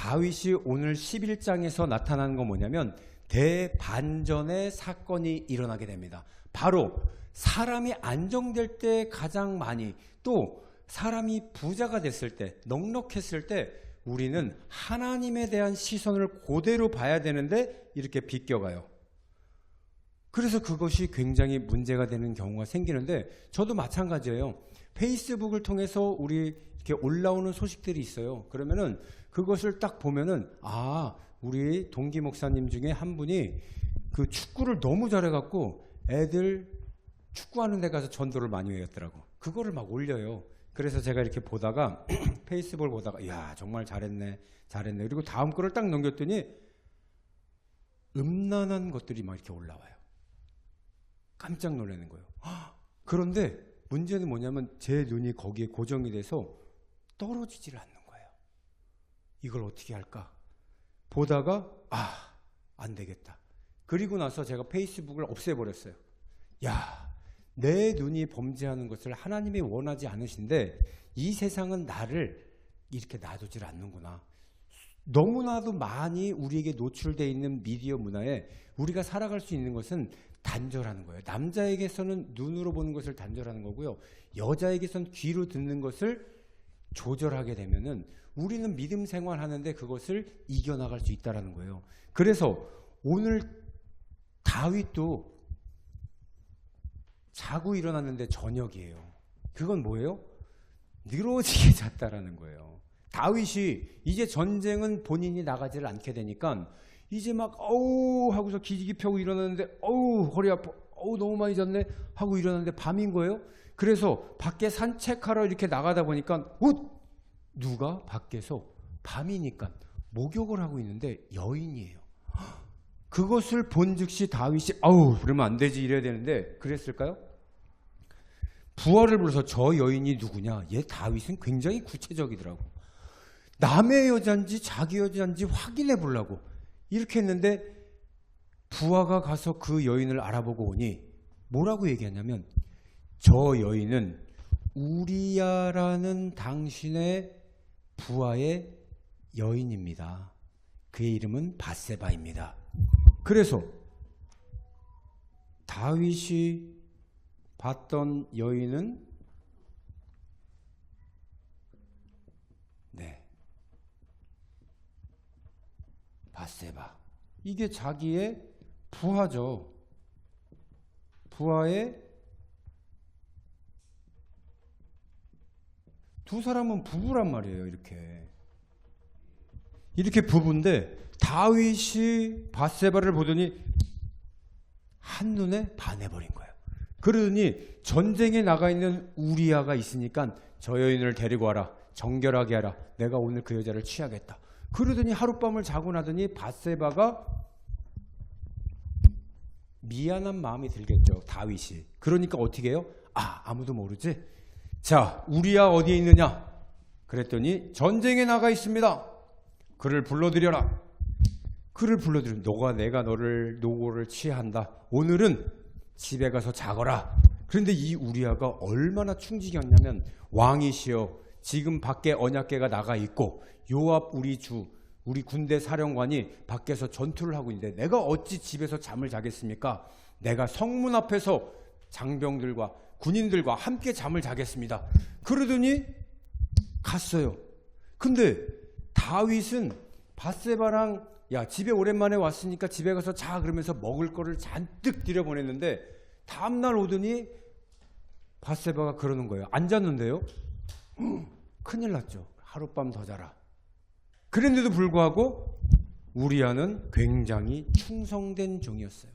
다윗이 오늘 11장에서 나타나는 건 뭐냐면 대반전의 사건이 일어나게 됩니다. 바로 사람이 안정될 때 가장 많이, 또 사람이 부자가 됐을 때, 넉넉했을 때 우리는 하나님에 대한 시선을 그대로 봐야 되는데 이렇게 비껴가요. 그래서 그것이 굉장히 문제가 되는 경우가 생기는데, 저도 마찬가지예요. 페이스북을 통해서 우리 이렇게 올라오는 소식들이 있어요. 그러면은 그것을 딱 보면은, 아, 우리 동기 목사님 중에 한 분이 그 축구를 너무 잘해갖고 애들 축구하는 데 가서 전도를 많이 외웠더라고. 그거를 막 올려요. 그래서 제가 이렇게 보다가 페이스북을 보다가, 이야, 정말 잘했네. 그리고 다음 거를 딱 넘겼더니 음란한 것들이 막 이렇게 올라와요. 깜짝 놀라는 거예요. 그런데 문제는 뭐냐면 제 눈이 거기에 고정이 돼서 떨어지질 않는 거예요. 이걸 어떻게 할까? 보다가 안 되겠다. 그리고 나서 제가 페이스북을 없애버렸어요. 야, 내 눈이 범죄하는 것을 하나님이 원하지 않으신데 이 세상은 나를 이렇게 놔두질 않는구나. 너무나도 많이 우리에게 노출되어 있는 미디어 문화에 우리가 살아갈 수 있는 것은 단절하는 거예요. 남자에게서는 눈으로 보는 것을 단절하는 거고요. 여자에게서는 귀로 듣는 것을 조절하게 되면은 우리는 믿음 생활하는데 그것을 이겨나갈 수 있다는 거예요. 그래서 오늘 다윗도 자고 일어났는데 저녁이에요. 그건 뭐예요? 늘어지게 잤다라는 거예요. 다윗이 이제 전쟁은 본인이 나가지를 않게 되니까 이제 막 어우 하고서 기지개 펴고 일어났는데 어우 허리 아파, 어우 너무 많이 잤네 하고 일어났는데 밤인 거예요. 그래서 밖에 산책하러 이렇게 나가다 보니까 누가 밖에서 밤이니까 목욕을 하고 있는데 여인이에요. 그것을 본 즉시 다윗이 그러면 안 되지 이래야 되는데 그랬을까요? 부하를 불러서 저 여인이 누구냐? 얘 다윗은 굉장히 구체적이더라고. 남의 여자인지 자기 여자인지 확인해 보려고 이렇게 했는데 부하가 가서 그 여인을 알아보고 오니 뭐라고 얘기하냐면 저 여인은 우리야라는 당신의 부하의 여인입니다. 그의 이름은 밧세바입니다. 그래서 다윗이 봤던 여인은 밧세바. 이게 자기의 부하죠. 부하의 두 사람은 부부란 말이에요. 이렇게 부부인데 다윗이 밧세바를 보더니 한눈에 반해버린 거예요. 그러더니 전쟁에 나가 있는 우리야가 있으니까 저 여인을 데리고 와라. 정결하게 하라. 내가 오늘 그 여자를 취하겠다. 그러더니 하룻밤을 자고 나더니 밧세바가 미안한 마음이 들겠죠. 다윗이. 그러니까 어떻게 해요? 아무도 모르지? 자, 우리야 어디에 있느냐? 그랬더니 전쟁에 나가 있습니다. 그를 불러들여라. 그를 불러들이면 내가 너를 노고를 취한다. 오늘은 집에 가서 자거라. 그런데 이 우리야가 얼마나 충직이었냐면 왕이시여 지금 밖에 언약궤가 나가 있고 요압 우리 군대 사령관이 밖에서 전투를 하고 있는데 내가 어찌 집에서 잠을 자겠습니까? 내가 성문 앞에서 장병들과 군인들과 함께 잠을 자겠습니다. 그러더니 갔어요. 근데 다윗은 밧세바랑 야 집에 오랜만에 왔으니까 집에 가서 자 그러면서 먹을 거를 잔뜩 들여보냈는데 다음날 오더니 밧세바가 그러는 거예요. 안 잤는데요? 큰일 났죠. 하룻밤 더 자라. 그런데도 불구하고 우리야는 굉장히 충성된 종이었어요.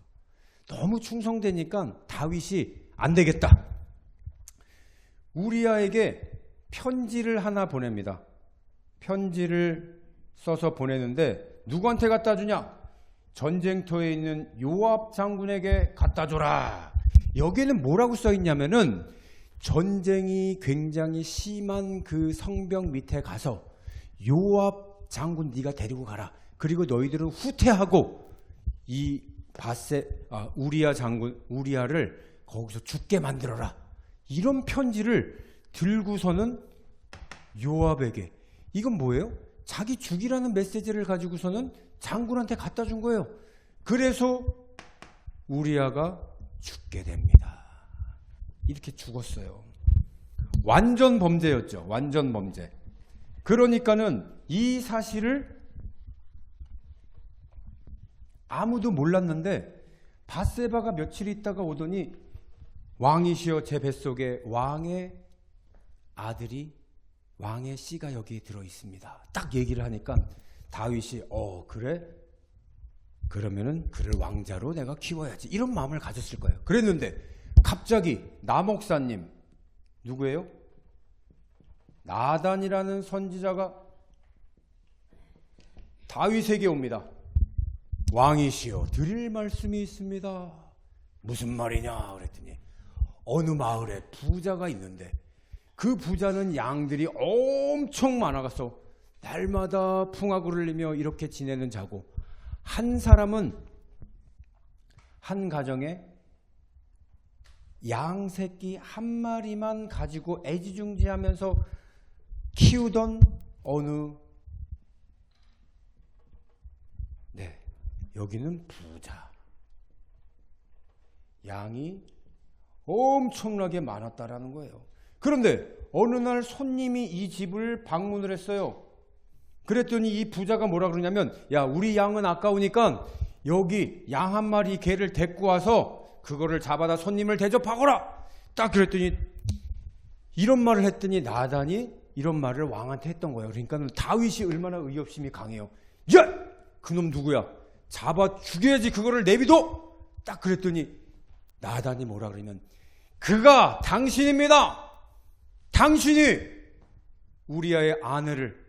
너무 충성되니까 다윗이 안 되겠다. 우리야에게 편지를 하나 보냅니다. 편지를 써서 보내는데 누구한테 갖다 주냐? 전쟁터에 있는 요압 장군에게 갖다 줘라. 여기에는 뭐라고 써 있냐면은 전쟁이 굉장히 심한 그 성벽 밑에 가서 요압 장군 네가 데리고 가라. 그리고 너희들은 후퇴하고 이 우리야 장군 우리야를 거기서 죽게 만들어라. 이런 편지를 들고서는 요압에게. 이건 뭐예요? 자기 죽이라는 메시지를 가지고서는 장군한테 갖다 준 거예요. 그래서 우리아가 죽게 됩니다. 이렇게 죽었어요. 완전 범죄였죠. 완전 범죄. 그러니까는 이 사실을 아무도 몰랐는데 밧세바가 며칠 있다가 오더니 왕이시여 제 뱃속에 왕의 아들이 왕의 씨가 여기에 들어 있습니다. 딱 얘기를 하니까 다윗이 그래? 그러면은 그를 왕자로 내가 키워야지. 이런 마음을 가졌을 거예요. 그랬는데 갑자기 나목사님 누구예요? 나단이라는 선지자가 다윗에게 옵니다. 왕이시여 드릴 말씀이 있습니다. 무슨 말이냐 그랬더니 어느 마을에 부자가 있는데 그 부자는 양들이 엄청 많아가서 날마다 풍악을 흘리며 이렇게 지내는 자고 한 사람은 한 가정에 양 새끼 한 마리만 가지고 애지중지하면서 키우던 어느 여기는 부자. 양이 엄청나게 많았다라는 거예요. 그런데 어느 날 손님이 이 집을 방문을 했어요. 그랬더니 이 부자가 뭐라 그러냐면 야 우리 양은 아까우니까 여기 양 한 마리 개를 데리고 와서 그거를 잡아다 손님을 대접하거라. 딱 그랬더니 이런 말을 했더니 나단이 이런 말을 왕한테 했던 거예요. 그러니까 다윗이 얼마나 의협심이 강해요. 야! 그놈 누구야? 잡아 죽여야지 그거를 내비둬. 딱 그랬더니 나단이 뭐라 그러면 그가 당신입니다. 당신이 우리아의 아내를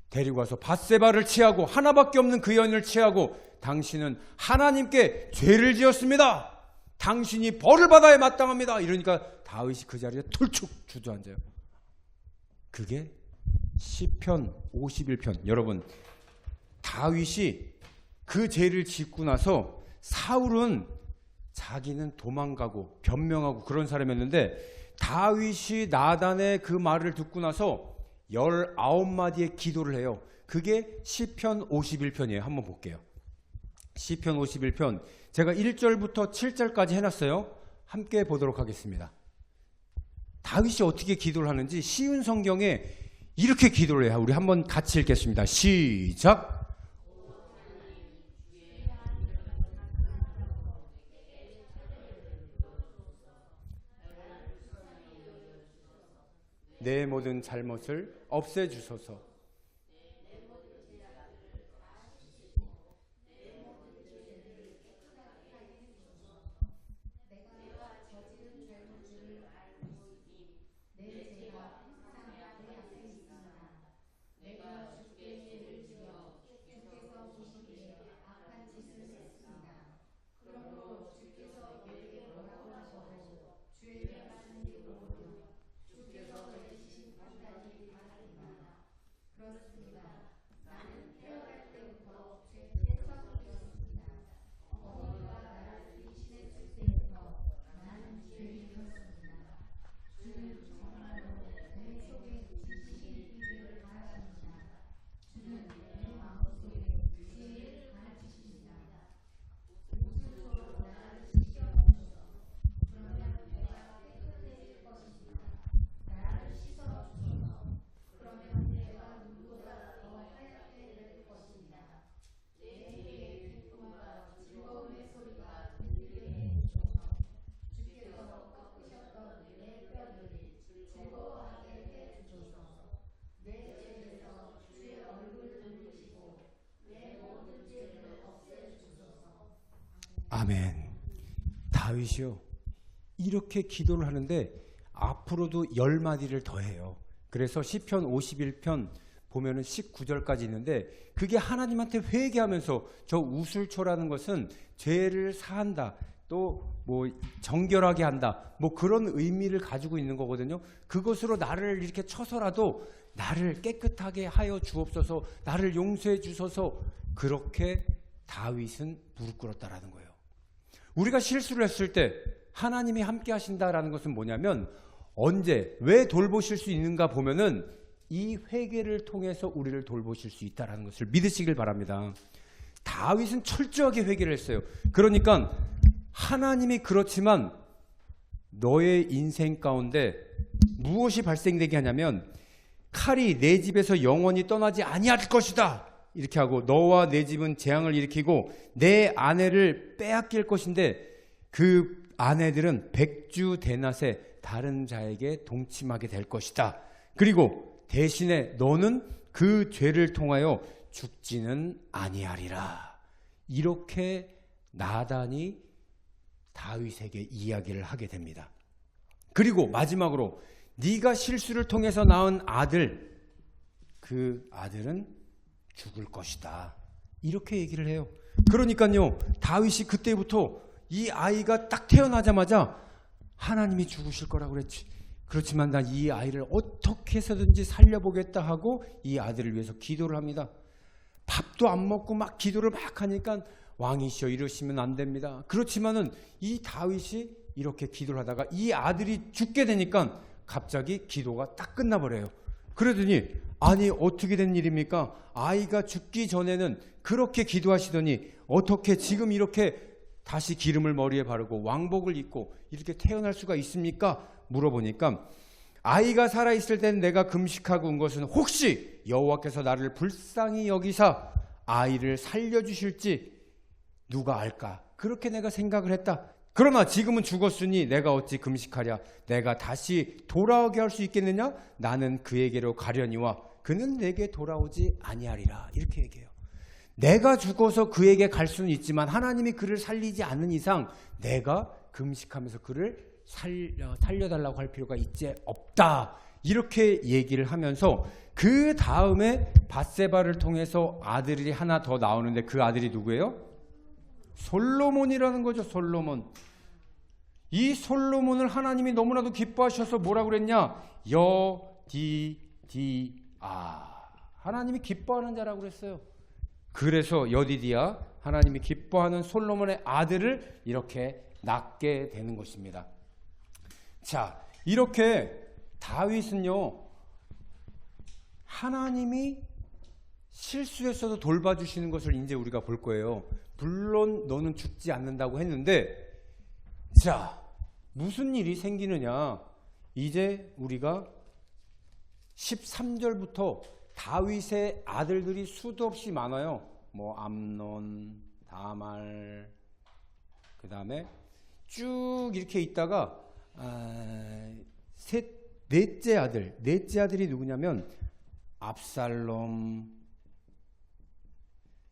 데리고 와서 밧세바를 취하고 하나밖에 없는 그 여인을 취하고 당신은 하나님께 죄를 지었습니다. 당신이 벌을 받아야 마땅합니다. 이러니까 다윗이 그 자리에 툴쭉 주저앉아요. 그게 시편 51편. 여러분 다윗이 그 죄를 짓고 나서 사울은 자기는 도망가고 변명하고 그런 사람이었는데 다윗이 나단의 그 말을 듣고 나서 19마디의 기도를 해요. 그게 시편 51편이에요. 한번 볼게요. 시편 51편 제가 1절부터 7절까지 해놨어요. 함께 보도록 하겠습니다. 다윗이 어떻게 기도를 하는지 쉬운 성경에 이렇게 기도를 해요. 우리 한번 같이 읽겠습니다. 시작. 내 모든 잘못을 없애주소서. 아멘. 다윗이요 이렇게 기도를 하는데 앞으로도 10마디를 더해요. 그래서 시편 51편 보면은 19절까지 있는데 그게 하나님한테 회개하면서 저 우슬초라는 것은 죄를 사한다, 또 뭐 정결하게 한다, 뭐 그런 의미를 가지고 있는 거거든요. 그것으로 나를 이렇게 쳐서라도 나를 깨끗하게 하여 주옵소서, 나를 용서해 주소서, 그렇게 다윗은 무릎 꿇었다라는 거예요. 우리가 실수를 했을 때 하나님이 함께 하신다라는 것은 뭐냐면 언제 왜 돌보실 수 있는가 보면은 이 회개를 통해서 우리를 돌보실 수 있다는 것을 믿으시길 바랍니다. 다윗은 철저하게 회개를 했어요. 그러니까 하나님이 그렇지만 너의 인생 가운데 무엇이 발생되게 하냐면 칼이 내 집에서 영원히 떠나지 아니할 것이다 이렇게 하고 너와 내 집은 재앙을 일으키고 내 아내를 빼앗길 것인데 그 아내들은 백주대낮에 다른 자에게 동침하게 될 것이다. 그리고 대신에 너는 그 죄를 통하여 죽지는 아니하리라. 이렇게 나단이 다윗에게 이야기를 하게 됩니다. 그리고 마지막으로 네가 실수를 통해서 낳은 아들, 그 아들은 죽을 것이다. 이렇게 얘기를 해요. 그러니까요, 다윗이 그때부터 이 아이가 딱 태어나자마자 하나님이 죽으실 거라고 그랬지. 그렇지만 난 이 아이를 어떻게 해서든지 살려보겠다 하고 이 아들을 위해서 기도를 합니다. 밥도 안 먹고 막 기도를 막 하니까 왕이시여 이러시면 안 됩니다. 그렇지만은 이 다윗이 이렇게 기도를 하다가 이 아들이 죽게 되니까 갑자기 기도가 딱 끝나버려요. 그러더니 아니 어떻게 된 일입니까? 아이가 죽기 전에는 그렇게 기도하시더니 어떻게 지금 이렇게 다시 기름을 머리에 바르고 왕복을 입고 이렇게 태어날 수가 있습니까? 물어보니까 아이가 살아있을 땐 내가 금식하고 온 것은 혹시 여호와께서 나를 불쌍히 여기사 아이를 살려주실지 누가 알까? 그렇게 내가 생각을 했다. 그러나 지금은 죽었으니 내가 어찌 금식하랴? 내가 다시 돌아오게 할 수 있겠느냐? 나는 그에게로 가려니와 그는 내게 돌아오지 아니하리라. 이렇게 얘기해요. 내가 죽어서 그에게 갈 수는 있지만 하나님이 그를 살리지 않는 이상 내가 금식하면서 그를 살려달라고 할 필요가 있지 없다. 이렇게 얘기를 하면서 그 다음에 밧세바를 통해서 아들이 하나 더 나오는데 그 아들이 누구예요? 솔로몬이라는 거죠. 솔로몬. 이 솔로몬을 하나님이 너무나도 기뻐하셔서 뭐라고 그랬냐? 여디디아. 하나님이 기뻐하는 자라고 그랬어요. 그래서 여디디아, 하나님이 기뻐하는 솔로몬의 아들을 이렇게 낳게 되는 것입니다. 자, 이렇게 다윗은요, 하나님이 실수했어도 돌봐주시는 것을 이제 우리가 볼 거예요. 물론 너는 죽지 않는다고 했는데, 자, 무슨 일이 생기느냐? 이제 우리가 13절부터 다윗의 아들들이 수도 없이 많아요. 뭐 암논, 다말, 그 다음에 쭉 이렇게 있다가 넷째 아들이 누구냐면 압살롬.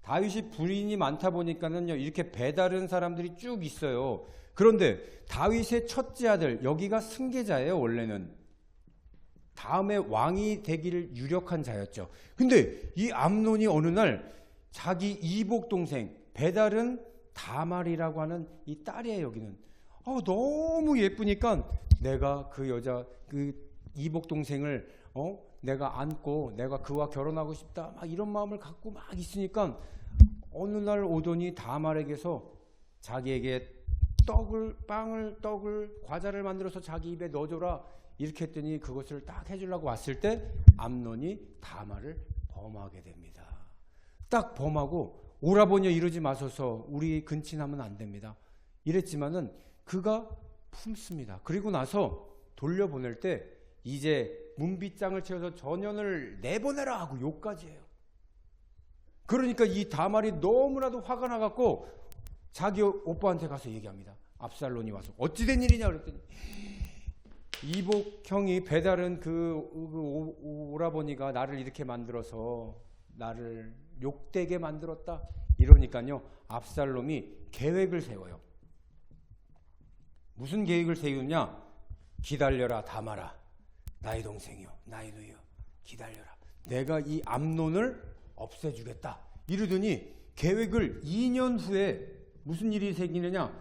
다윗이 부인이 많다 보니까는요, 이렇게 배다른 사람들이 쭉 있어요. 그런데 다윗의 첫째 아들, 여기가 승계자예요. 원래는 다음에 왕이 되기를 유력한 자였죠. 근데 이 암논이 어느 날 자기 이복 동생 배다른 다말이라고 하는 이 딸이에요. 여기는 너무 예쁘니까 내가 그 여자 그 이복 동생을 내가 안고 내가 그와 결혼하고 싶다 막 이런 마음을 갖고 막 있으니까 어느 날 오더니 다말에게서 자기에게 떡을 과자를 만들어서 자기 입에 넣어줘라 이렇게 했더니 그것을 딱 해주려고 왔을 때 암논이 다말을 범하게 됩니다. 딱 범하고 오라버니 이러지 마소서 우리 근친하면 안 됩니다. 이랬지만은 그가 품습니다. 그리고 나서 돌려보낼 때 이제 문빗장을 채워서 전연을 내보내라 하고 욕까지 해요. 그러니까 이 다말이 너무나도 화가 나갖고 자기 오빠한테 가서 얘기합니다. 압살롬이 와서 어찌 된 일이냐 그랬더니 이복 형이 배다른 그 오라버니가 나를 이렇게 만들어서 나를 욕되게 만들었다. 이러니까요 압살롬이 계획을 세워요. 무슨 계획을 세우냐? 기다려라 다말아, 나의 동생이요, 나의 누이요, 기다려라. 내가 이 암논을 없애주겠다. 이러더니 계획을 2년 후에 무슨 일이 생기느냐?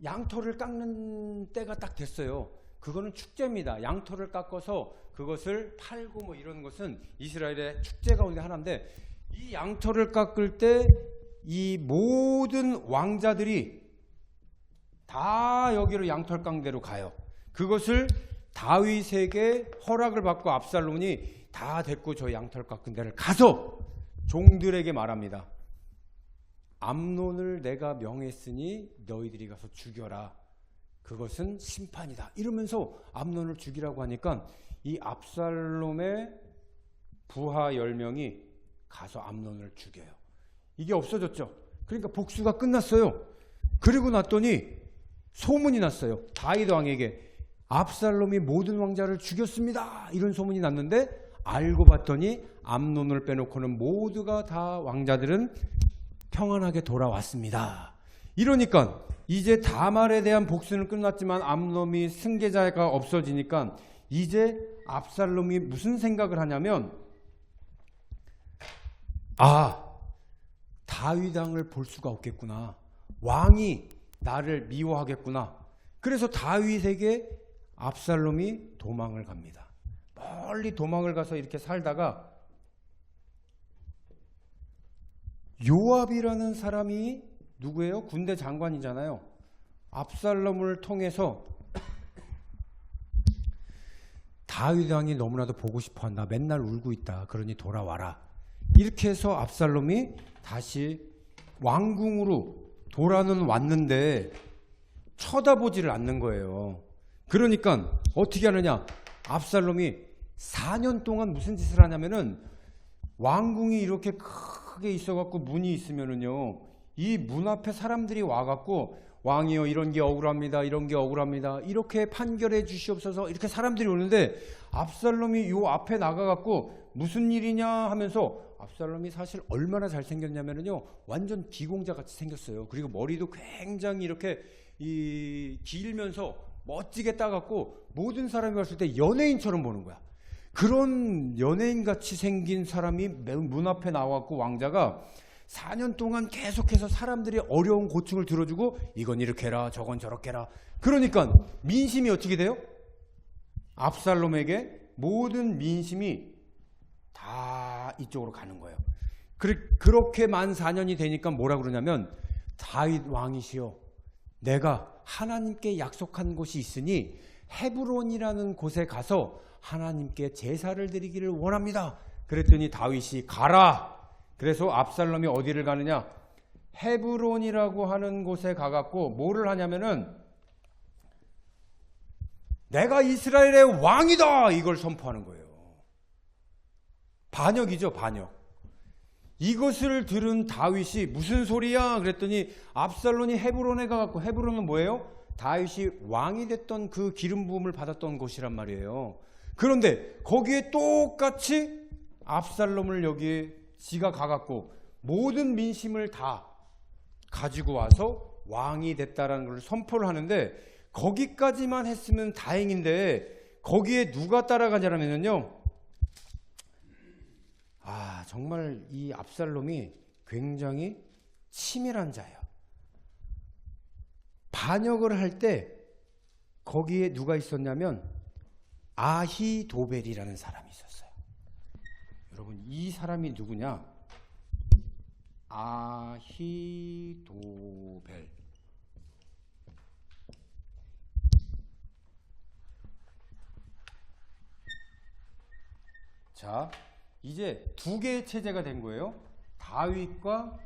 양털을 깎는 때가 딱 됐어요. 그거는 축제입니다. 양털을 깎아서 그것을 팔고 뭐 이런 것은 이스라엘의 축제 가운데 하나인데 이 양털을 깎을 때 이 모든 왕자들이 다 여기로 양털 깡대로 가요. 그것을 다윗에게 허락을 받고 압살롬이 다 됐고 저 양털 깎은 데를 가서 종들에게 말합니다. 암논을 내가 명했으니 너희들이 가서 죽여라. 그것은 심판이다. 이러면서 암논을 죽이라고 하니까 이 압살롬의 부하 10명이 가서 암논을 죽여요. 이게 없어졌죠. 그러니까 복수가 끝났어요. 그리고 났더니 소문이 났어요. 다윗 왕에게 압살롬이 모든 왕자를 죽였습니다. 이런 소문이 났는데 알고 봤더니 암논을 빼놓고는 모두가 다 왕자들은 평안하게 돌아왔습니다. 이러니까 이제 다말에 대한 복수는 끝났지만 암논이 승계자가 없어지니까 이제 압살롬이 무슨 생각을 하냐면 다윗 왕을 볼 수가 없겠구나. 왕이 나를 미워하겠구나. 그래서 다윗에게 압살롬이 도망을 갑니다. 멀리 도망을 가서 이렇게 살다가 요압이라는 사람이 누구예요? 군대 장관이잖아요. 압살롬을 통해서 다윗 왕이 너무나도 보고 싶어한다. 맨날 울고 있다. 그러니 돌아와라. 이렇게 해서 압살롬이 다시 왕궁으로 돌아는 왔는데 쳐다보지를 않는 거예요. 그러니까 어떻게 하느냐? 압살롬이 4년 동안 무슨 짓을 하냐면은 왕궁이 이렇게 크게 있어갖고 문이 있으면은요, 이 문 앞에 사람들이 와갖고 왕이요 이런 게 억울합니다, 이런 게 억울합니다, 이렇게 판결해 주시옵소서. 이렇게 사람들이 오는데 압살롬이 요 앞에 나가갖고 무슨 일이냐 하면서, 압살롬이 사실 얼마나 잘생겼냐면은요, 완전 기공자 같이 생겼어요. 그리고 머리도 굉장히 이렇게 길면서 멋지게 따갖고 모든 사람이 봤을 때 연예인처럼 보는 거야. 그런 연예인같이 생긴 사람이 문 앞에 나와갖고 왕자가 4년 동안 계속해서 사람들이 어려운 고충을 들어주고 이건 이렇게 해라 저건 저렇게 해라. 그러니까 민심이 어떻게 돼요? 압살롬에게 모든 민심이 다 이쪽으로 가는 거예요. 그렇게 만 4년이 되니까 뭐라 그러냐면, 다윗 왕이시여, 내가 하나님께 약속한 곳이 있으니 헤브론이라는 곳에 가서 하나님께 제사를 드리기를 원합니다. 그랬더니 다윗이 가라. 그래서 압살롬이 어디를 가느냐? 헤브론이라고 하는 곳에 가갖고 뭐를 하냐면은 내가 이스라엘의 왕이다, 이걸 선포하는 거예요. 반역이죠, 반역. 이것을 들은 다윗이 무슨 소리야? 그랬더니 압살롬이 헤브론에 가갖고, 헤브론은 뭐예요? 다윗이 왕이 됐던 그 기름 부음을 받았던 곳이란 말이에요. 그런데 거기에 똑같이 압살롬을 여기에 지가 가갖고 모든 민심을 다 가지고 와서 왕이 됐다라는 걸 선포를 하는데, 거기까지만 했으면 다행인데 거기에 누가 따라가냐면요, 정말 이 압살롬이 굉장히 치밀한 자예요. 반역을 할 때 거기에 누가 있었냐면 아히도벨이라는 사람이 있었어요. 여러분, 이 사람이 누구냐? 아히도벨. 자, 이제 두 개의 체제가 된 거예요. 다윗과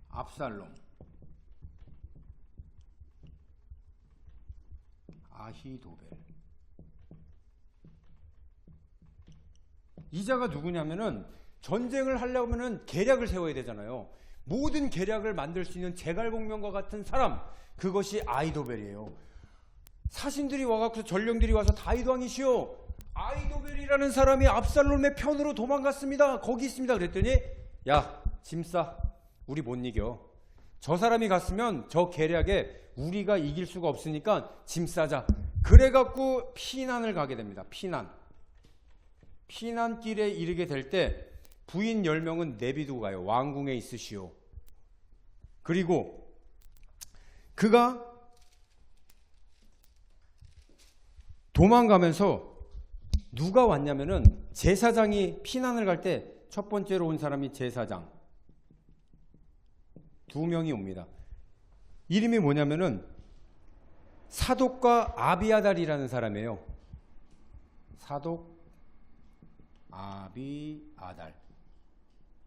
압살롬. 아히도벨. 이자가 누구냐면은, 전쟁을 하려면은 계략을 세워야 되잖아요. 모든 계략을 만들 수 있는 제갈공명과 같은 사람, 그것이 아히도벨이에요. 사신들이 와갖고, 전령들이 와서 다윗 왕이시오, 아히도벨이라는 사람이 압살롬의 편으로 도망갔습니다. 거기 있습니다. 그랬더니, 야, 짐 싸. 우리 못 이겨. 저 사람이 갔으면 저 계략에 우리가 이길 수가 없으니까 짐 싸자. 그래갖고 피난을 가게 됩니다. 피난길에 이르게 될 때 부인 10명은 내비두고 가요. 왕궁에 있으시오. 그리고 그가 도망가면서 누가 왔냐면은, 제사장이 피난을 갈 때 첫 번째로 온 사람이 제사장 2명이 옵니다. 이름이 뭐냐면은 사독과 아비아달이라는 사람이에요. 사독 아비아달.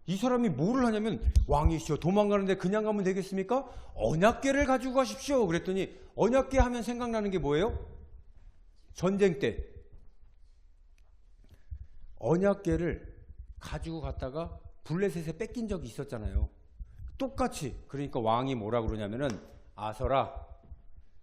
이 사람이 뭐를 하냐면, 왕이시여 도망가는데 그냥 가면 되겠습니까? 언약궤를 가지고 가십시오. 그랬더니 언약궤 하면 생각나는 게 뭐예요? 전쟁 때 언약궤를 가지고 갔다가 블레셋에 뺏긴 적이 있었잖아요. 똑같이. 그러니까 왕이 뭐라 그러냐면은, 아서라,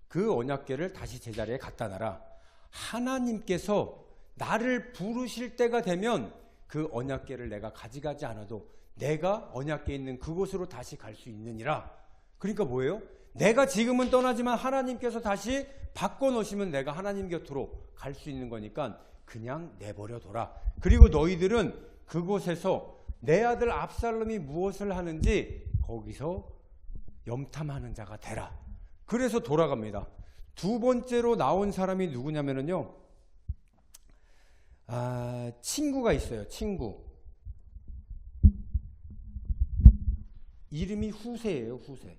그 언약궤를 다시 제자리에 갖다 놔라. 하나님께서 나를 부르실 때가 되면 그 언약궤를 내가 가져가지 않아도 내가 언약궤 있는 그곳으로 다시 갈 수 있느니라. 그러니까 뭐예요? 내가 지금은 떠나지만 하나님께서 다시 바꿔놓으시면 내가 하나님 곁으로 갈 수 있는 거니까 그냥 내버려둬라. 그리고 너희들은 그곳에서 내 아들 압살롬이 무엇을 하는지 거기서 염탐하는 자가 되라. 그래서 돌아갑니다. 두 번째로 나온 사람이 누구냐면요, 친구가 있어요. 친구. 이름이 후세예요. 후세.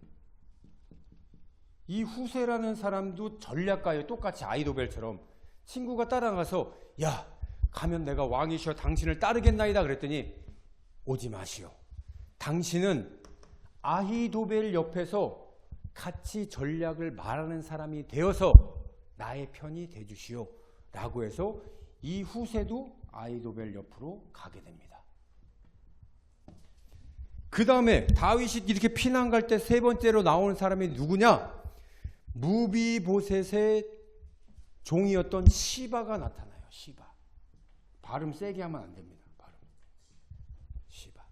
이 후세라는 사람도 전략가예요. 똑같이 아이도벨처럼. 친구가 따라가서, 야, 가면 내가 왕이시여 당신을 따르겠나이다. 그랬더니, 오지 마시오. 당신은 아히도벨 옆에서 같이 전략을 말하는 사람이 되어서 나의 편이 돼주시오. 라고 해서 이 후세도 아히도벨 옆으로 가게 됩니다. 그 다음에 다윗이 이렇게 피난 갈 때 세 번째로 나오는 사람이 누구냐? 무비보셋의 종이었던 시바가 나타나요. 시바. 발음 세게 하면 안 됩니다. 발음. 시바.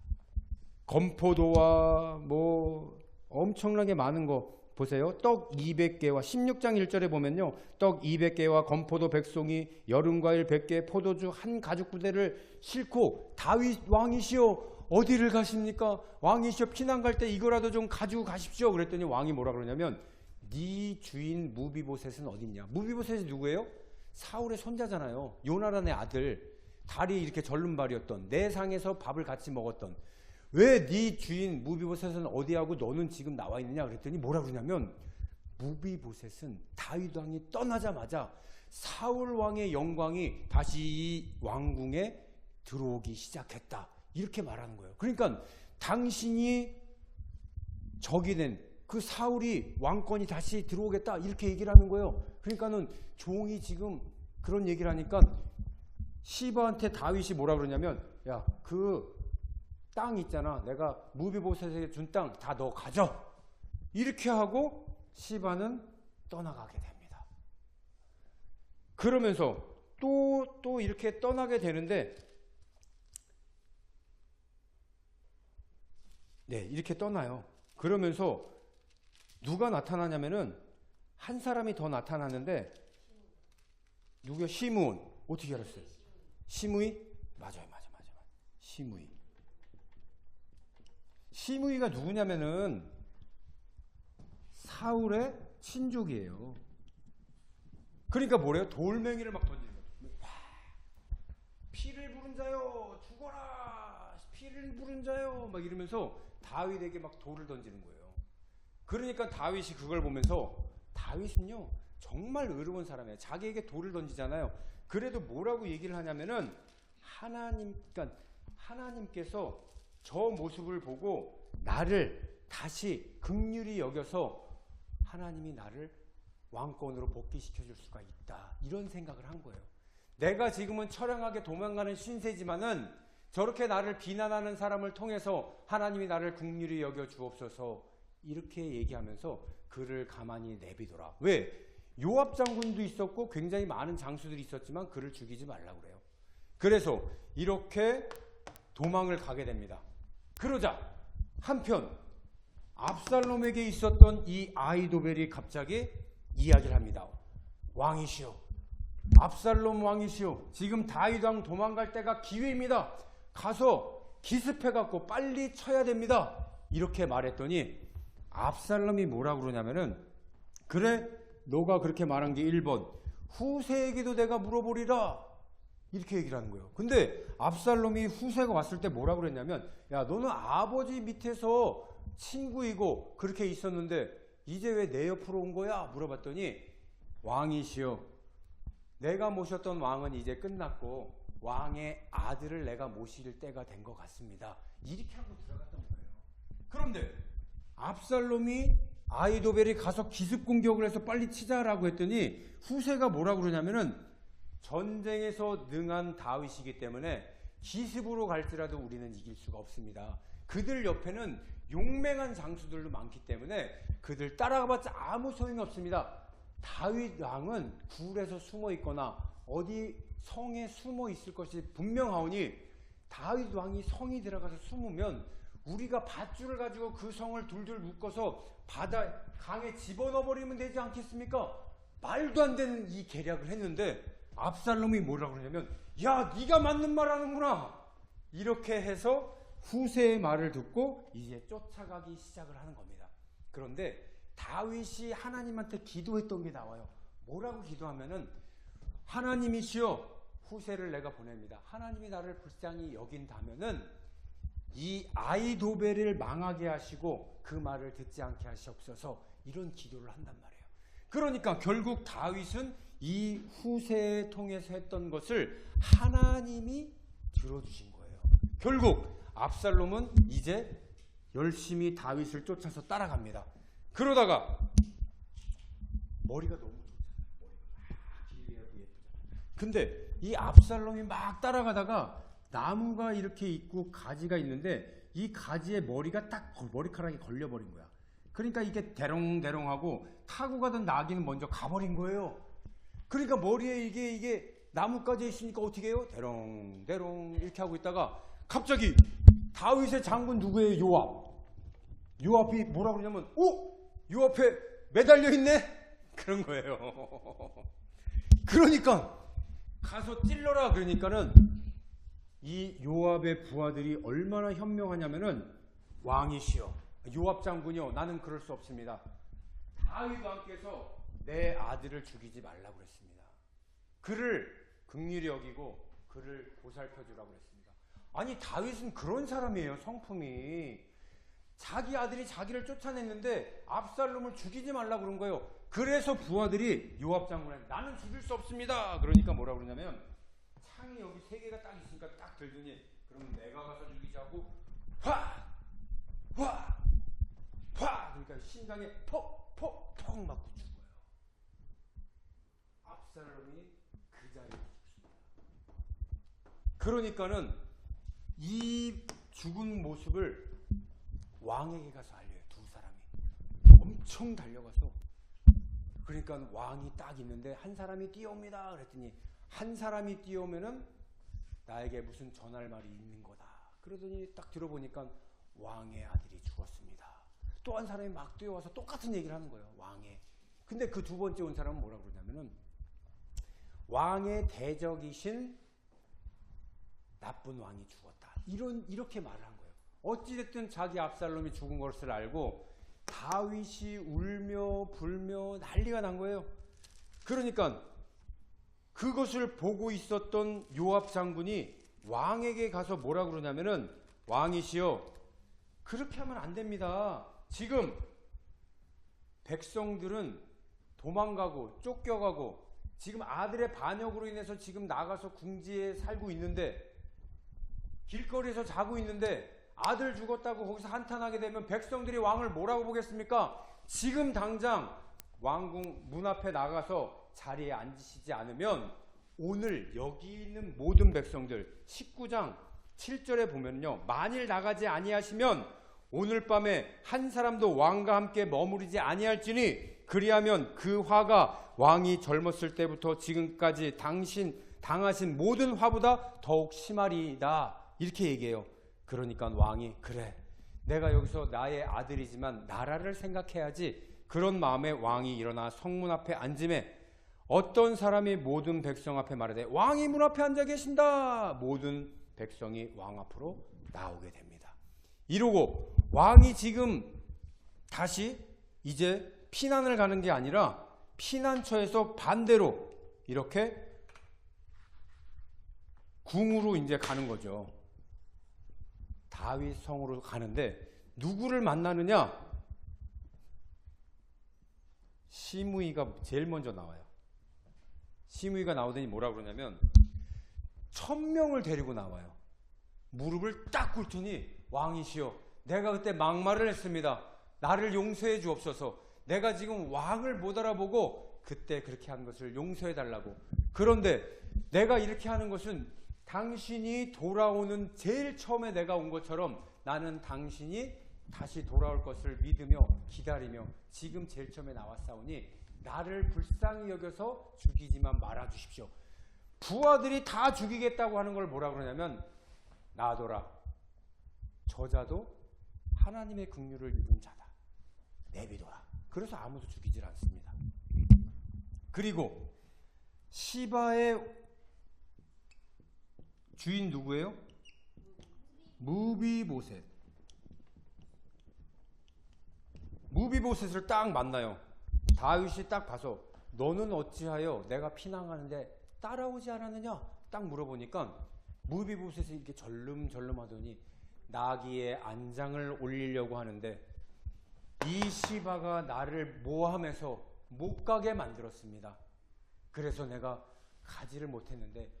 건포도와 뭐 엄청나게 많은 거 보세요. 떡 200개와 16장 1절에 보면요, 떡 200개와 건포도 100송이, 여름과일 100개, 포도주 한 가죽 부대를 싣고, 다윗 왕이시여 어디를 가십니까? 왕이시여 피난 갈 때 이거라도 좀 가지고 가십시오. 그랬더니 왕이 뭐라 그러냐면, 네 주인 무비보셋은 어딨냐? 무비보셋이 누구예요? 사울의 손자잖아요. 요나단의 아들. 다리 이렇게 절름발이었던, 내 상에서 밥을 같이 먹었던. 왜 네 주인 무비보셋은 어디하고 너는 지금 나와 있느냐? 그랬더니 뭐라 그러냐면, 무비보셋은 다윗 왕이 떠나자마자 사울 왕의 영광이 다시 이 왕궁에 들어오기 시작했다. 이렇게 말하는 거예요. 그러니까 당신이 적이 된 그 사울이 왕권이 다시 들어오겠다. 이렇게 얘기를 하는 거예요. 그러니까는 종이 지금 그런 얘기를 하니까 시바한테 다윗이 뭐라 그러냐면, 야, 그 땅 있잖아. 내가 무비보셋에게 준 땅 다 너 가져. 이렇게 하고 시바는 떠나가게 됩니다. 그러면서 또 이렇게 떠나게 되는데, 네, 이렇게 떠나요. 그러면서 누가 나타나냐면은 한 사람이 더 나타나는데, 누구야? 시므온. 어떻게 알았어요? 시므이? 맞아요. 시므이. 시므이가 누구냐면은 사울의 친족이에요. 그러니까 뭐래요? 돌멩이를 막 던지는 거죠. 피를 부른 자여 죽어라. 피를 부른 자여 막 이러면서 다윗에게 막 돌을 던지는 거예요. 그러니까 다윗이 그걸 보면서, 다윗은요 정말 의로운 사람이에요. 자기에게 돌을 던지잖아요. 그래도 뭐라고 얘기를 하냐면은, 하나님께서 저 모습을 보고 나를 다시 긍휼히 여겨서 하나님이 나를 왕권으로 복귀시켜 줄 수가 있다. 이런 생각을 한 거예요. 내가 지금은 처량하게 도망가는 신세지만은 저렇게 나를 비난하는 사람을 통해서 하나님이 나를 긍휼히 여겨 주옵소서. 이렇게 얘기하면서 그를 가만히 내비둬라. 왜? 요압 장군도 있었고 굉장히 많은 장수들이 있었지만 그를 죽이지 말라고 그래요. 그래서 이렇게 도망을 가게 됩니다. 그러자 한편 압살롬에게 있었던 이 아히도벨이 갑자기 이야기를 합니다. 왕이시여, 압살롬 왕이시여, 지금 다윗 왕 도망갈 때가 기회입니다. 가서 기습해갖고 빨리 쳐야 됩니다. 이렇게 말했더니 압살롬이 뭐라고 그러냐면은, 그래, 너가 그렇게 말한 게 1번, 후세에게도 내가 물어보리라. 이렇게 얘기를 하는 거예요. 근데 압살롬이 후세가 왔을 때 뭐라고 그랬냐면, 야, 너는 아버지 밑에서 친구이고 그렇게 있었는데 이제 왜 내 옆으로 온 거야? 물어봤더니 왕이시여, 내가 모셨던 왕은 이제 끝났고 왕의 아들을 내가 모실 때가 된 것 같습니다. 이렇게 하고 들어갔던 거예요. 그런데 압살롬이 아히도벨이 가서 기습 공격을 해서 빨리 치자라고 했더니 후세가 뭐라고 그러냐면은 전쟁에서 능한 다윗이기 때문에 기습으로 갈지라도 우리는 이길 수가 없습니다. 그들 옆에는 용맹한 장수들도 많기 때문에 그들 따라가봤자 아무 소용이 없습니다. 다윗 왕은 굴에서 숨어 있거나 어디 성에 숨어 있을 것이 분명하오니 다윗 왕이 성이 들어가서 숨으면 우리가 밧줄을 가지고 그 성을 둘둘 묶어서 바다 강에 집어넣어 버리면 되지 않겠습니까? 말도 안 되는 이 계략을 했는데 압살롬이 뭐라고 그러냐면, 야, 네가 맞는 말 하는구나. 이렇게 해서 후세의 말을 듣고 이제 쫓아가기 시작을 하는 겁니다. 그런데 다윗이 하나님한테 기도했던 게 나와요. 뭐라고 기도하면은, 하나님이시여, 후세를 내가 보냅니다. 하나님이 나를 불쌍히 여긴다면은 이 아히도벨을 망하게 하시고 그 말을 듣지 않게 하시옵소서, 이런 기도를 한단 말이에요. 그러니까 결국 다윗은 이 후세에 통해서 했던 것을 하나님이 들어주신 거예요. 결국 압살롬은 이제 열심히 다윗을 쫓아서 따라갑니다. 그러다가 머리가 너무 좋잖아요. 근데 이 압살롬이 막 따라가다가 나무가 이렇게 있고 가지가 있는데 이 가지에 머리카락이 걸려버린 거야. 그러니까 이게 대롱대롱하고 타고 가던 나귀는 먼저 가버린 거예요. 그러니까 머리에 이게 나뭇가지에 있으니까 어떻게 해요? 대롱대롱 이렇게 하고 있다가 갑자기 다윗의 장군 누구예요? 요압이 뭐라 그러냐면, 요 앞에 매달려 있네? 그런 거예요. 그러니까 가서 찔러라 그러니까는 이 요압의 부하들이 얼마나 현명하냐면은, 왕이시여, 요압 장군이요, 나는 그럴 수 없습니다. 다윗 왕께서 내 아들을 죽이지 말라고 그랬습니다. 그를 긍휼히 여기고 그를 보살펴 주라고 그랬습니다. 아니, 다윗은 그런 사람이에요. 성품이 자기 아들이 자기를 쫓아냈는데 압살롬을 죽이지 말라고 그런 거예요. 그래서 부하들이 요압 장군한테 나는 죽일 수 없습니다. 그러니까 뭐라고 그러냐면, 창이 여기 세 개가 딱 있으니까 딱 들더니, 그러면 내가 가서 죽이자고 화 그러니까 심장에 퍽 맞고 죽어요. 압살롬이 그 자리에 죽습니다. 그러니까는 이 죽은 모습을 왕에게 가서 알려요. 두 사람이 엄청 달려가서, 그러니까 왕이 딱 있는데 한 사람이 뛰어옵니다. 그랬더니 한 사람이 뛰어오면은 나에게 무슨 전할 말이 있는 거다. 그러더니 딱 들어보니까 왕의 아들이 죽었습니다. 또 한 사람이 막 뛰어와서 똑같은 얘기를 하는 거예요. 왕의. 근데 그 두 번째 온 사람은 뭐라고 그러냐면은, 왕의 대적이신 나쁜 왕이 죽었다. 이렇게 말을 한 거예요. 어찌됐든 자기 압살롬이 죽은 것을 알고 다윗이 울며 불며 난리가 난 거예요. 그러니까 그것을 보고 있었던 요압 장군이 왕에게 가서 뭐라고 그러냐면은, 왕이시여, 그렇게 하면 안 됩니다. 지금 백성들은 도망가고 쫓겨가고 지금 아들의 반역으로 인해서 지금 나가서 궁지에 살고 있는데, 길거리에서 자고 있는데, 아들 죽었다고 거기서 한탄하게 되면 백성들이 왕을 뭐라고 보겠습니까? 지금 당장 왕궁 문 앞에 나가서 자리에 앉으시지 않으면 오늘 여기 있는 모든 백성들, 19장 7절에 보면요, 만일 나가지 아니하시면 오늘 밤에 한 사람도 왕과 함께 머무르지 아니할지니 그리하면 그 화가 왕이 젊었을 때부터 지금까지 당하신 모든 화보다 더욱 심하리이다. 이렇게 얘기해요. 그러니까 왕이, 그래, 내가 여기서 나의 아들이지만 나라를 생각해야지. 그런 마음에 왕이 일어나 성문 앞에 앉음에 어떤 사람이 모든 백성 앞에 말하되, 왕이 문 앞에 앉아 계신다. 모든 백성이 왕 앞으로 나오게 됩니다. 이러고 왕이 지금 다시 이제 피난을 가는 게 아니라 피난처에서 반대로 이렇게 궁으로 이제 가는 거죠. 다윗 성으로 가는데 누구를 만나느냐? 시므이가 제일 먼저 나와요. 시므이가 나오더니 뭐라 그러냐면 1000명을 데리고 나와요. 무릎을 딱 꿇더니 왕이시여, 내가 그때 막말을 했습니다. 나를 용서해 주옵소서. 내가 지금 왕을 못 알아보고 그때 그렇게 한 것을 용서해 달라고. 그런데 내가 이렇게 하는 것은 당신이 돌아오는 제일 처음에 내가 온 것처럼 나는 당신이 다시 돌아올 것을 믿으며 기다리며 지금 제일 처음에 나왔사오니 나를 불쌍히 여겨서 죽이지만 말아 주십시오. 부하들이 다 죽이겠다고 하는 걸 뭐라 그러냐면 놔둬라. 저자도 하나님의 긍휼을 입은 자다. 내비둬라. 그래서 아무도 죽이질 않습니다. 그리고 시바의 주인 누구예요? 무비보셋. 무비보셋을 딱 만나요. 다윗이 딱 봐서 너는 어찌하여 내가 피난가는데 따라오지 않았느냐? 딱 물어보니까 무비보셋이 이렇게 절름절름하더니 나귀의 안장을 올리려고 하는데 이 시바가 나를 모함해서 못 가게 만들었습니다. 그래서 내가 가지를 못했는데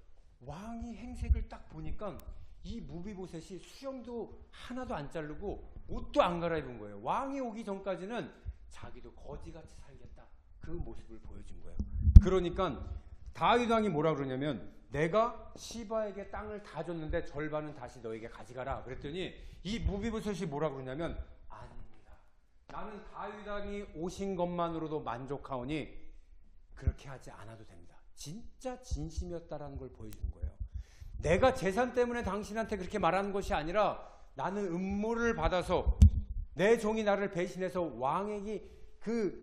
왕이 행색을 딱 보니까 이 무비보셋이 수염도 하나도 안 자르고 옷도 안 갈아입은 거예요. 왕이 오기 전까지는 자기도 거지같이 살겠다. 그 모습을 보여준 거예요. 그러니까 다윗 왕이 뭐라 그러냐면 내가 시바에게 땅을 다 줬는데 절반은 다시 너에게 가져가라. 그랬더니 이 무비보셋이 뭐라 그러냐면 아닙니다. 나는 다윗 왕이 오신 것만으로도 만족하오니 그렇게 하지 않아도 됩니다. 진짜 진심이었다라는 걸 보여주는 거예요. 내가 재산 때문에 당신한테 그렇게 말하는 것이 아니라 나는 음모를 받아서 내 종이 나를 배신해서 왕에게 그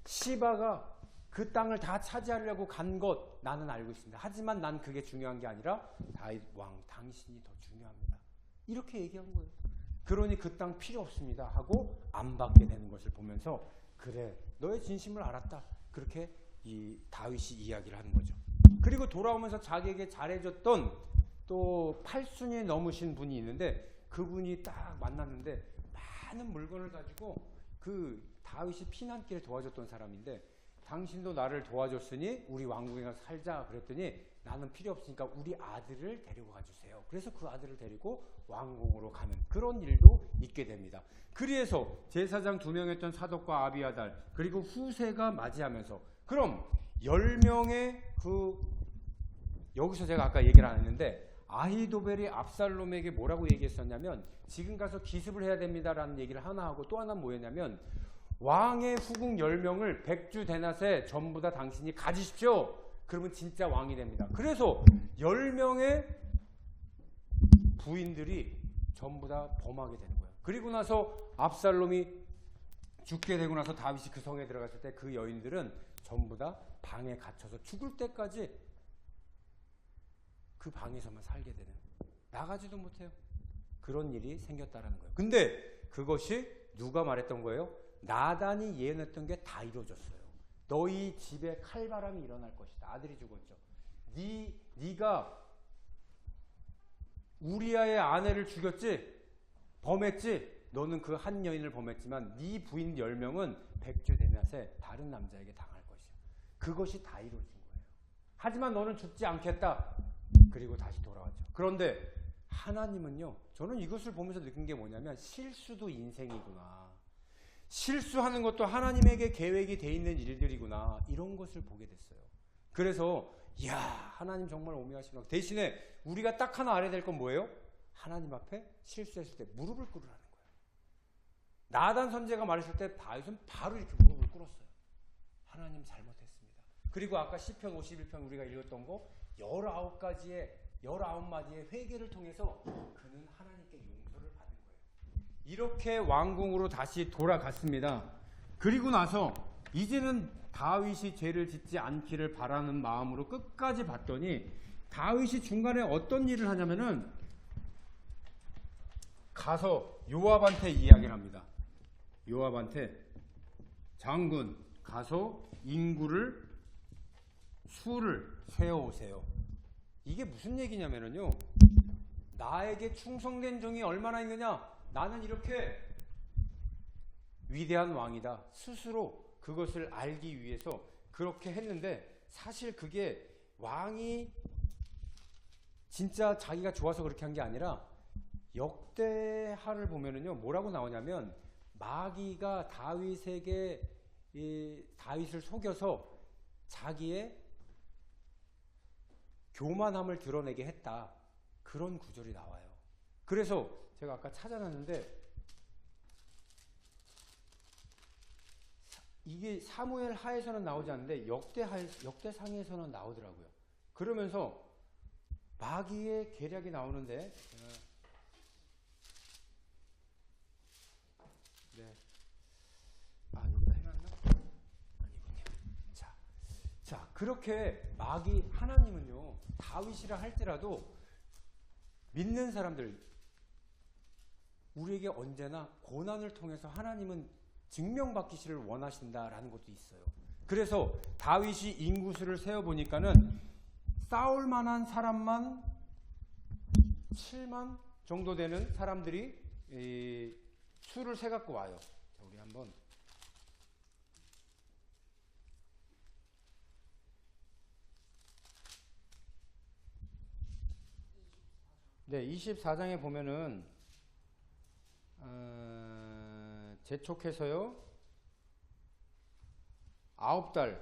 시바가 그 땅을 다 차지하려고 간 것 나는 알고 있습니다. 하지만 난 그게 중요한 게 아니라 다윗 왕 당신이 더 중요합니다. 이렇게 얘기한 거예요. 그러니 그 땅 필요 없습니다 하고 안 받게 되는 것을 보면서 그래 너의 진심을 알았다. 그렇게 이 다윗이 이야기를 하는 거죠. 그리고 돌아오면서 자기에게 잘해줬던 또 8순이 넘으신 분이 있는데 그분이 딱 만났는데 많은 물건을 가지고 그 다윗이 피난길에 도와줬던 사람인데 당신도 나를 도와줬으니 우리 왕궁에 가서 살자 그랬더니 나는 필요 없으니까 우리 아들을 데리고 가주세요. 그래서 그 아들을 데리고 왕궁으로 가는 그런 일도 있게 됩니다. 그래서 제사장 2명이었던 사독과 아비아달 그리고 후세가 맞이하면서 그럼 10명의 여기서 제가 아까 얘기를 안 했는데 아히도벨이 압살롬에게 뭐라고 얘기했었냐면 지금 가서 기습을 해야 됩니다라는 얘기를 하나 하고 또 하나 뭐였냐면 왕의 후궁 10명을 백주 대낮에 전부 다 당신이 가지십시오. 그러면 진짜 왕이 됩니다. 그래서 10명의 부인들이 전부 다 범하게 되는 거예요. 그리고 나서 압살롬이 죽게 되고 나서 다윗이 그 성에 들어갔을 때 그 여인들은 전부 다 방에 갇혀서 죽을 때까지 그 방에서만 살게 되는 나가지도 못해요. 그런 일이 생겼다라는 거예요. 근데 그것이 누가 말했던 거예요? 나단이 예언했던 게 다 이루어졌어요. 너희 집에 칼바람이 일어날 것이다. 아들이 죽었죠. 네가 우리아의 아내를 죽였지? 범했지? 너는 그 한 여인을 범했지만 네 부인 10명은 백주 대낮에 다른 남자에게 당할 것이야. 그것이 다 이루어진 거예요. 하지만 너는 죽지 않겠다. 그리고 다시 돌아왔죠. 그런데 하나님은요. 저는 이것을 보면서 느낀 게 뭐냐면 실수도 인생이구나. 실수하는 것도 하나님에게 계획이 돼 있는 일들이구나. 이런 것을 보게 됐어요. 그래서 이야 하나님 정말 오묘하신 것. 대신에 우리가 딱 하나 알아야 될 건 뭐예요? 하나님 앞에 실수했을 때 무릎을 꿇으라는 거예요. 나단 선지자가 말했을 때 다윗은 바로 이렇게 무릎을 꿇었어요. 하나님 잘못했습니다. 그리고 아까 시편 51편 우리가 읽었던 거 19마디의 회개를 통해서 그는 하나님께 용서를 받은 거예요. 이렇게 왕궁으로 다시 돌아갔습니다. 그리고 나서 이제는 다윗이 죄를 짓지 않기를 바라는 마음으로 끝까지 봤더니 다윗이 중간에 어떤 일을 하냐면은 가서 요압한테 이야기를 합니다. 요압한테 장군 가서 인구를 수를 세워오세요. 이게 무슨 얘기냐면요. 나에게 충성된 종이 얼마나 있느냐. 나는 이렇게 위대한 왕이다. 스스로 그것을 알기 위해서 그렇게 했는데 사실 그게 왕이 진짜 자기가 좋아서 그렇게 한 게 아니라 역대하를 보면은요 뭐라고 나오냐면 마귀가 다윗에게 다윗을 속여서 자기의 교만함을 드러내게 했다. 그런 구절이 나와요. 그래서 제가 아까 찾아놨는데 이게 사무엘 하에서는 나오지 않는데 역대상에서는 나오더라고요. 그러면서 마귀의 계략이 나오는데 네. 여기다 해놨나? 아니군요. 자, 그렇게 하나님은요 다윗이라 할지라도 믿는 사람들 우리에게 언제나 고난을 통해서 하나님은 증명받기를 원하신다라는 것도 있어요. 그래서 다윗이 인구수를 세어보니까는 싸울 만한 사람만 7만 정도 되는 사람들이 수를 세갖고 와요. 자, 우리 한번 네, 24장에 보면은 재촉해서요 9달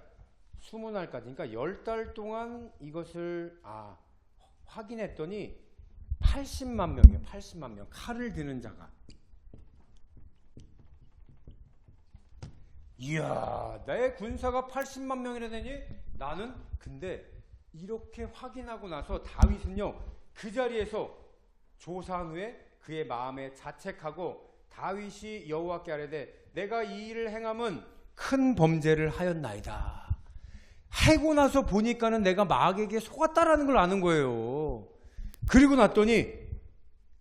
20날까지 그러니까 10달 동안 이것을 확인했더니 80만 명이에요. 80만 명. 칼을 드는 자가. 이야, 내 군사가 80만 명이나 되니? 나는 근데 이렇게 확인하고 나서 다윗은요 그 자리에서 조사한 후에 그의 마음에 자책하고 다윗이 여호와께 아뢰되 내가 이 일을 행함은 큰 범죄를 하였나이다. 하고 나서 보니까는 내가 마귀에게 속았다라는 걸 아는 거예요. 그리고 났더니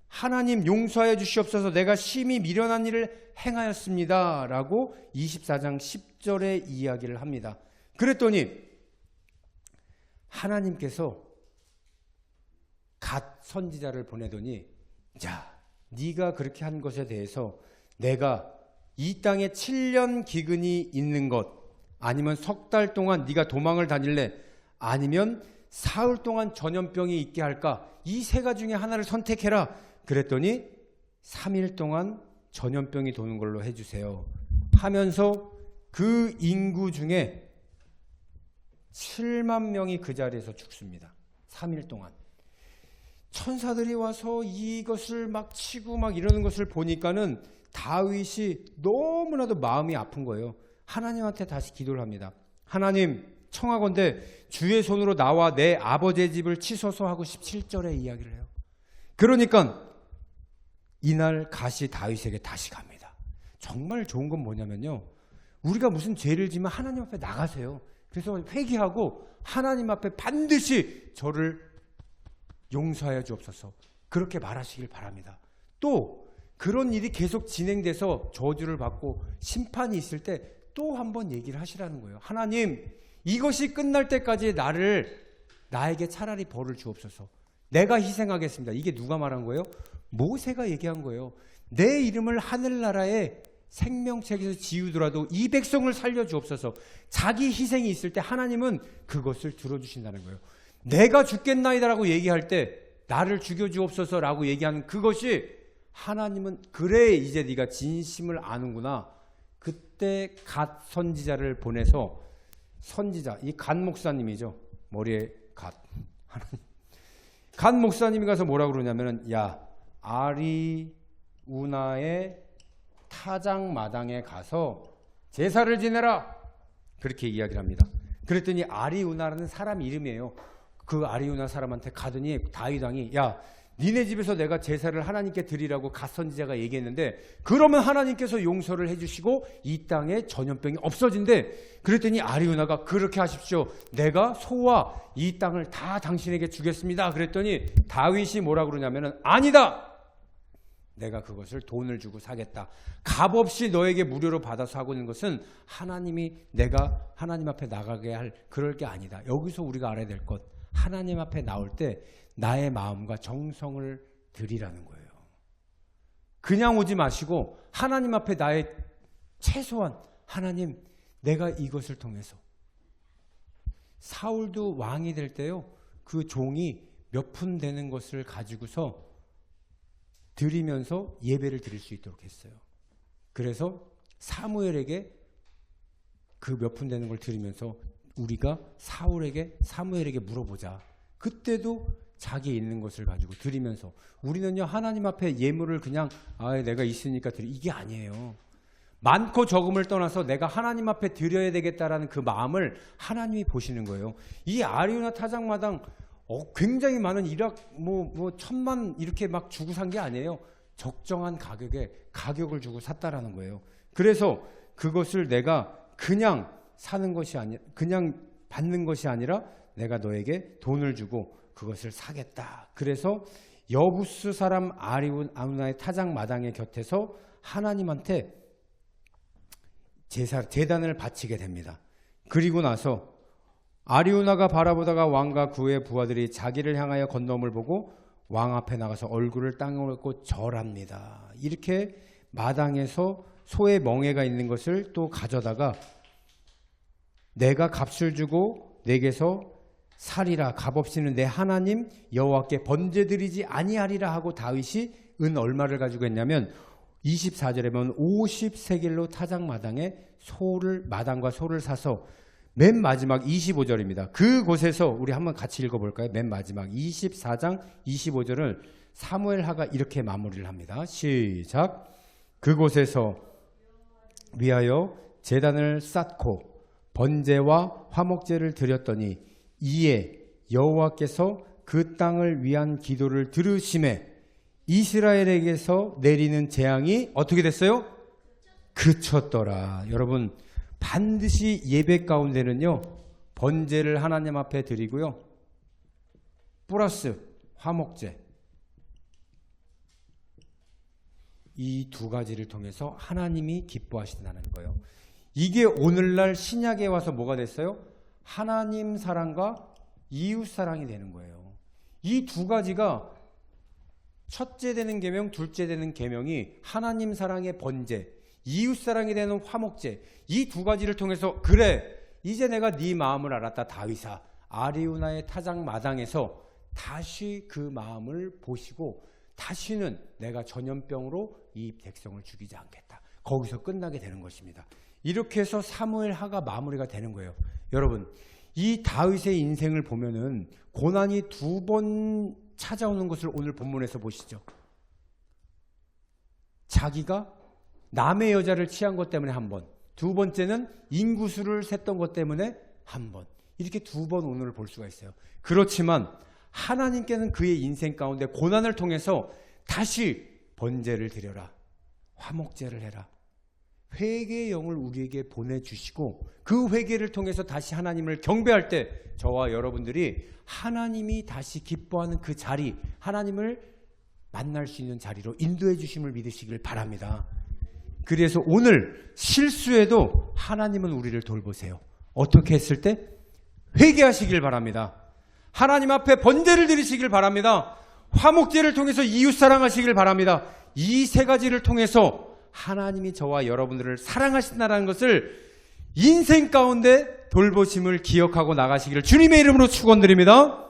하나님 용서하여 주시옵소서 내가 심히 미련한 일을 행하였습니다 라고 24장 10절에 이야기를 합니다. 그랬더니 하나님께서 갓 선지자를 보내더니 자, 네가 그렇게 한 것에 대해서 내가 이 땅에 7년 기근이 있는 것 아니면 석 달 동안 네가 도망을 다닐래 아니면 사흘 동안 전염병이 있게 할까 이 세 가지 중에 하나를 선택해라. 그랬더니 3일 동안 전염병이 도는 걸로 해주세요 하면서 그 인구 중에 7만 명이 그 자리에서 죽습니다. 3일 동안 천사들이 와서 이것을 막 치고 막 이러는 것을 보니까는 다윗이 너무나도 마음이 아픈 거예요. 하나님한테 다시 기도를 합니다. 하나님 청하건대 주의 손으로 나와 내 아버지의 집을 치소서 하고 17절에 이야기를 해요. 그러니까 이날 갓이 다윗에게 다시 갑니다. 정말 좋은 건 뭐냐면요 우리가 무슨 죄를 지면 하나님 앞에 나가세요. 그래서 회개하고 하나님 앞에 반드시 저를 용서하여 주옵소서 그렇게 말하시길 바랍니다. 또 그런 일이 계속 진행돼서 저주를 받고 심판이 있을 때 또 한 번 얘기를 하시라는 거예요. 하나님 이것이 끝날 때까지 나에게 차라리 벌을 주옵소서. 내가 희생하겠습니다. 이게 누가 말한 거예요? 모세가 얘기한 거예요. 내 이름을 하늘나라의 생명책에서 지우더라도 이 백성을 살려주옵소서. 자기 희생이 있을 때 하나님은 그것을 들어주신다는 거예요. 내가 죽겠나이다라고 얘기할 때 나를 죽여주옵소서라고 얘기하는 그것이 하나님은 그래 이제 네가 진심을 아는구나. 그때 갓 선지자를 보내서 선지자 이 갓 목사님이죠. 머리에 갓 목사님이 가서 뭐라고 그러냐면은 야 아리우나의 타작마당에 가서 제사를 지내라 그렇게 이야기를 합니다. 그랬더니 아리우나라는 사람 이름이에요. 그 아리우나 사람한테 가더니 다윗 왕이 야 니네 집에서 내가 제사를 하나님께 드리라고 갓 선지자가 얘기했는데 그러면 하나님께서 용서를 해주시고 이 땅에 전염병이 없어진대. 그랬더니 아리우나가 그렇게 하십시오. 내가 소와 이 땅을 다 당신에게 주겠습니다. 그랬더니 다윗이 뭐라 그러냐면은 아니다. 내가 그것을 돈을 주고 사겠다. 값없이 너에게 무료로 받아서 하고 있는 것은 하나님이 내가 하나님 앞에 나가게 할 그럴 게 아니다. 여기서 우리가 알아야 될 것 하나님 앞에 나올 때 나의 마음과 정성을 드리라는 거예요. 그냥 오지 마시고 하나님 앞에 나의 최소한 하나님 내가 이것을 통해서 사울도 왕이 될 때요, 그 종이 몇 푼 되는 것을 가지고서 드리면서 예배를 드릴 수 있도록 했어요. 그래서 사무엘에게 그 몇 푼 되는 걸 드리면서 우리가 사무엘에게 물어보자. 그때도 자기 있는 것을 가지고 드리면서, 우리는요 하나님 앞에 예물을 그냥 내가 있으니까 드리, 이게 아니에요. 많고 적음을 떠나서 내가 하나님 앞에 드려야 되겠다라는 그 마음을 하나님이 보시는 거예요. 이 아리우나 타작마당 굉장히 많은 일억 천만 이렇게 막 주고 산 게 아니에요. 적정한 가격을 주고 샀다라는 거예요. 그래서 그것을 내가 그냥 사는 것이 아니라, 그냥 받는 것이 아니라 내가 너에게 돈을 주고 그것을 사겠다. 그래서 여부스 사람 아리우나의 타작마당의 곁에서 하나님한테 제단을 바치게 됩니다. 그리고 나서 아리우나가 바라보다가 왕과 그의 부하들이 자기를 향하여 건너옴을 보고 왕 앞에 나가서 얼굴을 땅에 얹고 절합니다. 이렇게 마당에서 소의 멍에가 있는 것을 또 가져다가 내가 값을 주고 내게서 살이라, 값없이는 내 하나님 여호와께 번제드리지 아니하리라 하고 다윗이 은 얼마를 가지고 했냐면 24절에 보면 50세겔로 타작마당에 마당과 소를 사서, 맨 마지막 25절입니다. 그곳에서 우리 한번 같이 읽어볼까요? 맨 마지막 24장 25절을 사무엘하가 이렇게 마무리를 합니다. 시작. 그곳에서 위하여 제단을 쌓고 번제와 화목제를 드렸더니 이에 여호와께서 그 땅을 위한 기도를 들으심에 이스라엘에게서 내리는 재앙이 어떻게 됐어요? 그쳤더라. 여러분, 반드시 예배 가운데는요 번제를 하나님 앞에 드리고요 플러스 화목제, 이 두 가지를 통해서 하나님이 기뻐하신다는 거예요. 이게 오늘날 신약에 와서 뭐가 됐어요? 하나님 사랑과 이웃 사랑이 되는 거예요. 이 두 가지가 첫째 되는 계명, 둘째 되는 계명이 하나님 사랑의 번제, 이웃 사랑이 되는 화목제, 이 두 가지를 통해서 그래 이제 내가 네 마음을 알았다. 다윗아, 아리우나의 타작마당에서 다시 그 마음을 보시고 다시는 내가 전염병으로 이 백성을 죽이지 않겠다. 거기서 끝나게 되는 것입니다. 이렇게 해서 사무엘하가 마무리가 되는 거예요. 여러분, 이 다윗의 인생을 보면은 고난이 두 번 찾아오는 것을 오늘 본문에서 보시죠. 자기가 남의 여자를 취한 것 때문에 한 번, 두 번째는 인구수를 셌던 것 때문에 한 번, 이렇게 두 번 오늘을 볼 수가 있어요. 그렇지만 하나님께는 그의 인생 가운데 고난을 통해서 다시 번제를 드려라, 화목제를 해라, 회개의 영을 우리에게 보내주시고 그 회개를 통해서 다시 하나님을 경배할 때 저와 여러분들이 하나님이 다시 기뻐하는 그 자리, 하나님을 만날 수 있는 자리로 인도해 주심을 믿으시길 바랍니다. 그래서 오늘 실수해도 하나님은 우리를 돌보세요. 어떻게 했을 때? 회개하시길 바랍니다. 하나님 앞에 번제를 드리시길 바랍니다. 화목제를 통해서 이웃 사랑하시길 바랍니다. 이 세 가지를 통해서 하나님이 저와 여러분들을 사랑하신다는 것을 인생 가운데 돌보심을 기억하고 나가시기를 주님의 이름으로 축원드립니다.